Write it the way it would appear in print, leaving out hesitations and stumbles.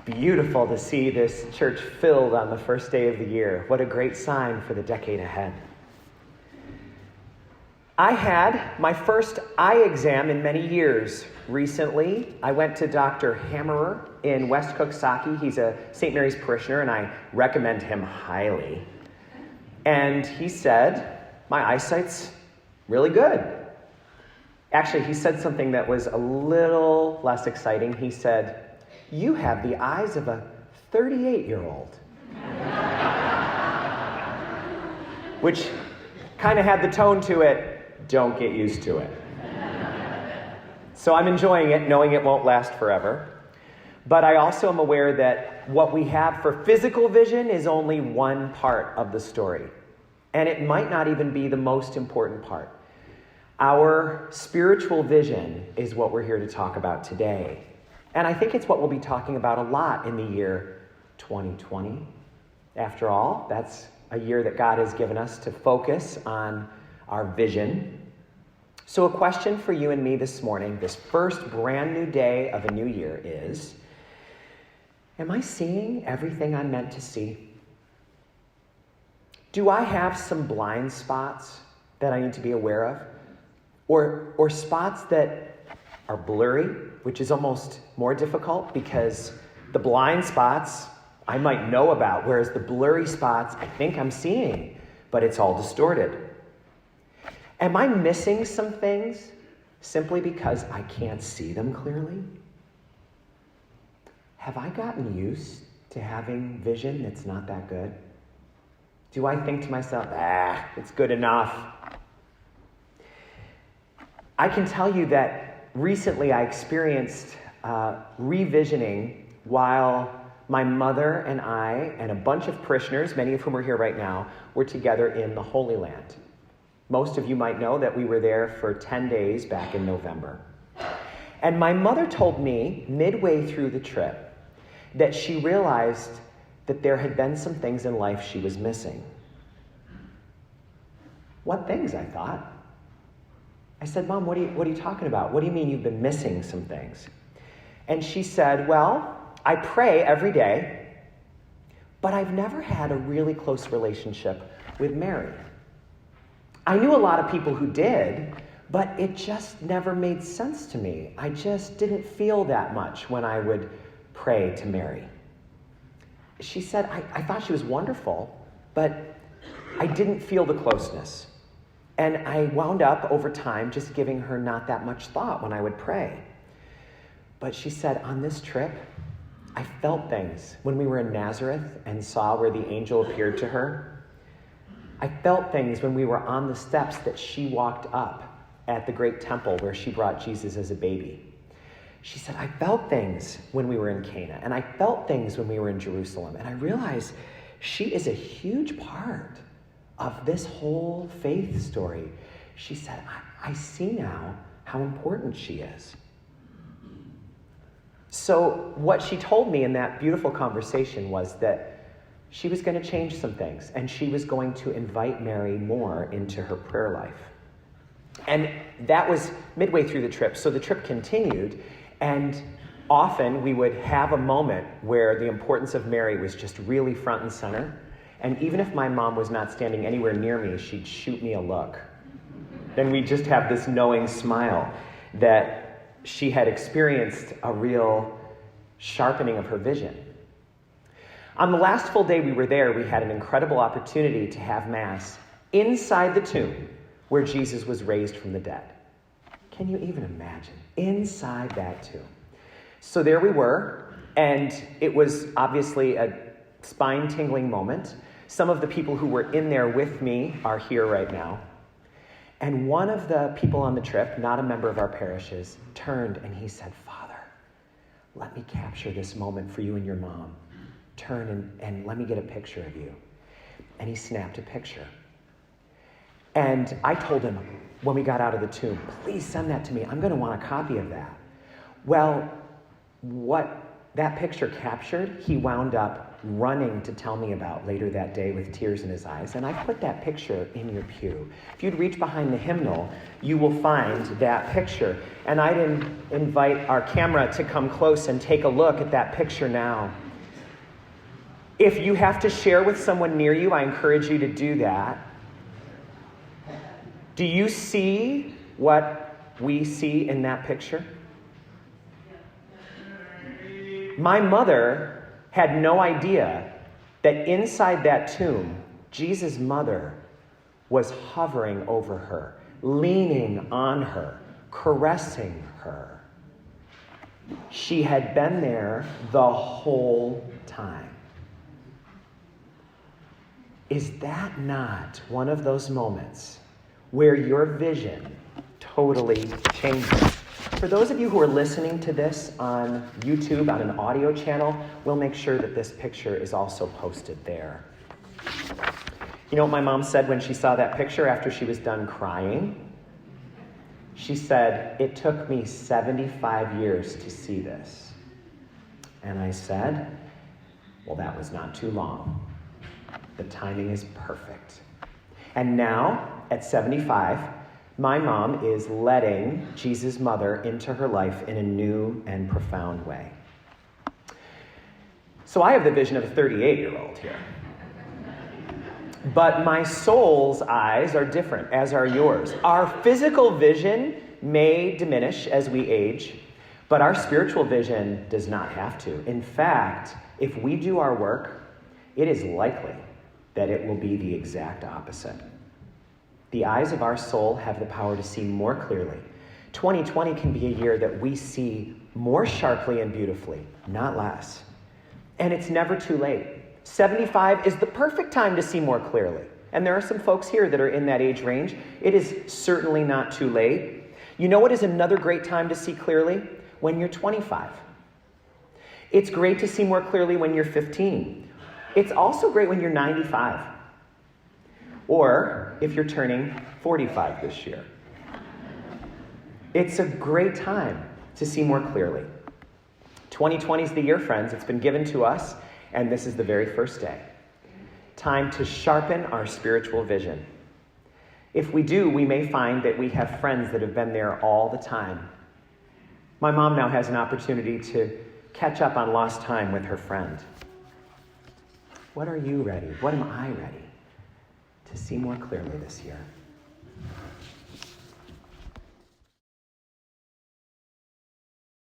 Beautiful to see this church filled on the first day of the year. What a great sign for the decade ahead. I had my first eye exam in many years. Recently, I went to Dr. Hammerer in West Cooksaki. He's a St. Mary's parishioner, and I recommend him highly. And he said, my eyesight's really good. Actually, he said something that was a little less exciting. He said, you have the eyes of a 38-year-old. Which kind of had the tone to it, don't get used to it. So I'm enjoying it, knowing it won't last forever. But I also am aware that what we have for physical vision is only one part of the story. And it might not even be the most important part. Our spiritual vision is what we're here to talk about today. And I think it's what we'll be talking about a lot in the year 2020. After all, that's a year that God has given us to focus on our vision. So a question for you and me this morning, this first brand new day of a new year is, am I seeing everything I'm meant to see? Do I have some blind spots that I need to be aware of? Or spots that are blurry, which is almost more difficult because the blind spots I might know about, whereas the blurry spots I think I'm seeing, but it's all distorted. Am I missing some things simply because I can't see them clearly? Have I gotten used to having vision that's not that good? Do I think to myself, it's good enough? I can tell you that recently I experienced revisioning while my mother and I and a bunch of parishioners, many of whom are here right now, were together in the Holy Land. Most of you might know that we were there for 10 days back in November. And my mother told me midway through the trip that she realized that there had been some things in life she was missing. What things, I thought? I said, Mom, what are you talking about? What do you mean you've been missing some things? And she said, well, I pray every day, but I've never had a really close relationship with Mary. I knew a lot of people who did, but it just never made sense to me. I just didn't feel that much when I would pray to Mary. She said, I thought she was wonderful, but I didn't feel the closeness. And I wound up over time just giving her not that much thought when I would pray. But she said, on this trip, I felt things when we were in Nazareth and saw where the angel appeared to her. I felt things when we were on the steps that she walked up at the great temple where she brought Jesus as a baby. She said, I felt things when we were in Cana, and I felt things when we were in Jerusalem. And I realized she is a huge part of this whole faith story. She said, I see now how important she is. So what she told me in that beautiful conversation was that she was going to change some things, and she was going to invite Mary more into her prayer life. And that was midway through the trip. So the trip continued, and often we would have a moment where the importance of Mary was just really front and center. And even if my mom was not standing anywhere near me, she'd shoot me a look. Then we'd just have this knowing smile that she had experienced a real sharpening of her vision. On the last full day we were there, we had an incredible opportunity to have Mass inside the tomb where Jesus was raised from the dead. Can you even imagine? Inside that tomb. So there we were, and it was obviously a spine-tingling moment. Some of the people who were in there with me are here right now. And one of the people on the trip, not a member of our parishes, turned and he said, Father, let me capture this moment for you and your mom. Turn and let me get a picture of you. And he snapped a picture. And I told him when we got out of the tomb, please send that to me. I'm going to want a copy of that. Well, what that picture captured, he wound up running to tell me about later that day with tears in his eyes. And I put that picture in your pew. If you'd reach behind the hymnal, you will find that picture. And I'd invite our camera to come close and take a look at that picture now. If you have to share with someone near you, I encourage you to do that. Do you see what we see in that picture? My mother had no idea that inside that tomb, Jesus' mother was hovering over her, leaning on her, caressing her. She had been there the whole time. Is that not one of those moments where your vision totally changes? For those of you who are listening to this on YouTube, on an audio channel, we'll make sure that this picture is also posted there. You know what my mom said when she saw that picture after she was done crying? She said, "It took me 75 years to see this." And I said, well, that was not too long. The timing is perfect. And now, at 75, my mom is letting Jesus' mother into her life in a new and profound way. So I have the vision of a 38-year-old here. But my soul's eyes are different, as are yours. Our physical vision may diminish as we age, but our spiritual vision does not have to. In fact, if we do our work, it is likely that it will be the exact opposite. The eyes of our soul have the power to see more clearly. 2020 can be a year that we see more sharply and beautifully, not less. And it's never too late. 75 is the perfect time to see more clearly. And there are some folks here that are in that age range. It is certainly not too late. You know what is another great time to see clearly? When you're 25. It's great to see more clearly when you're 15. It's also great when you're 95. Or if you're turning 45 this year. It's a great time to see more clearly. 2020 is the year, friends. It's been given to us, and this is the very first day. Time to sharpen our spiritual vision. If we do, we may find that we have friends that have been there all the time. My mom now has an opportunity to catch up on lost time with her friend. What are you ready? What am I ready to see more clearly this year?